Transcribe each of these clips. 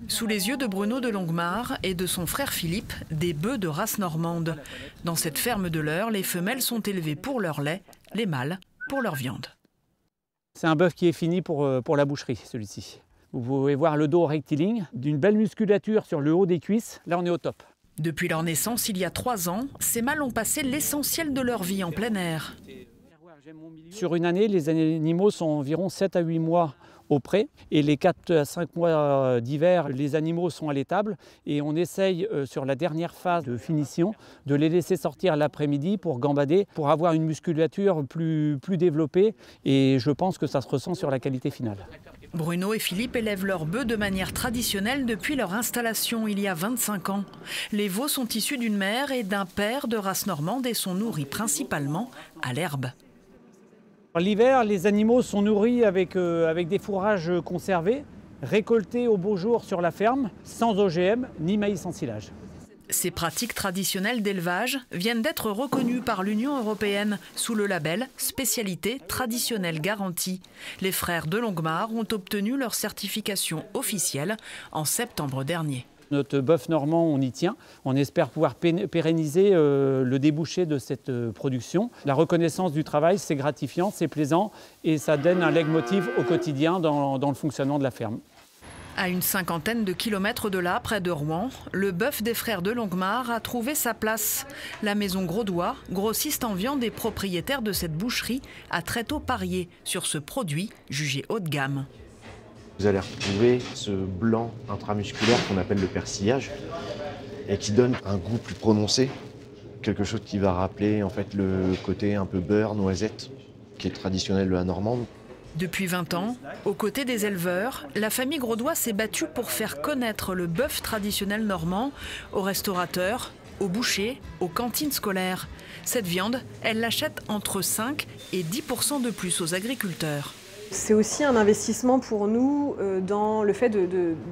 Sous les yeux de Bruno de Longuemare et de son frère Philippe, des bœufs de race normande. Dans cette ferme de l'Eure, les femelles sont élevées pour leur lait, les mâles pour leur viande. C'est un bœuf qui est fini pour la boucherie, celui-ci. Vous pouvez voir le dos rectiligne, d'une belle musculature sur le haut des cuisses. Là, on est au top. Depuis leur naissance, il y a 3 ans, ces mâles ont passé l'essentiel de leur vie en plein air. Sur une année, les animaux sont environ 7 à 8 mois au pré. Et les 4 à 5 mois d'hiver, les animaux sont à l'étable. Et on essaye, sur la dernière phase de finition, de les laisser sortir l'après-midi pour gambader, pour avoir une musculature plus développée. Et je pense que ça se ressent sur la qualité finale. Bruno et Philippe élèvent leurs bœufs de manière traditionnelle depuis leur installation il y a 25 ans. Les veaux sont issus d'une mère et d'un père de race normande et sont nourris principalement à l'herbe. L'hiver, les animaux sont nourris avec des fourrages conservés, récoltés au beau jour sur la ferme, sans OGM ni maïs en silage. Ces pratiques traditionnelles d'élevage viennent d'être reconnues par l'Union européenne sous le label Spécialité traditionnelle garantie. Les frères de Longuemare ont obtenu leur certification officielle en septembre dernier. Notre bœuf normand, on y tient. On espère pouvoir pérenniser le débouché de cette production. La reconnaissance du travail, c'est gratifiant, c'est plaisant et ça donne un leitmotiv au quotidien dans le fonctionnement de la ferme. À une 50aine de kilomètres de là, près de Rouen, le bœuf des frères de Longuemare a trouvé sa place. La maison Grosdois, grossiste en viande et propriétaire de cette boucherie, a très tôt parié sur ce produit jugé haut de gamme. Vous allez retrouver ce blanc intramusculaire qu'on appelle le persillage et qui donne un goût plus prononcé, quelque chose qui va rappeler en fait le côté un peu beurre, noisette, qui est traditionnel de la normande. Depuis 20 ans, aux côtés des éleveurs, la famille Grosdois s'est battue pour faire connaître le bœuf traditionnel normand aux restaurateurs, aux bouchers, aux cantines scolaires. Cette viande, elle l'achète entre 5 et 10% de plus aux agriculteurs. C'est aussi un investissement pour nous dans le fait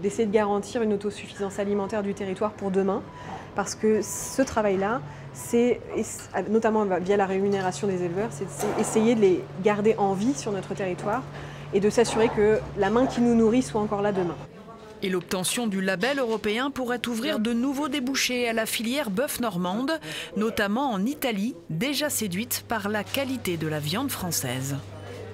d'essayer de garantir une autosuffisance alimentaire du territoire pour demain. Parce que ce travail-là, c'est, notamment via la rémunération des éleveurs, c'est essayer de les garder en vie sur notre territoire et de s'assurer que la main qui nous nourrit soit encore là demain. Et l'obtention du label européen pourrait ouvrir de nouveaux débouchés à la filière bœuf normande, notamment en Italie, déjà séduite par la qualité de la viande française.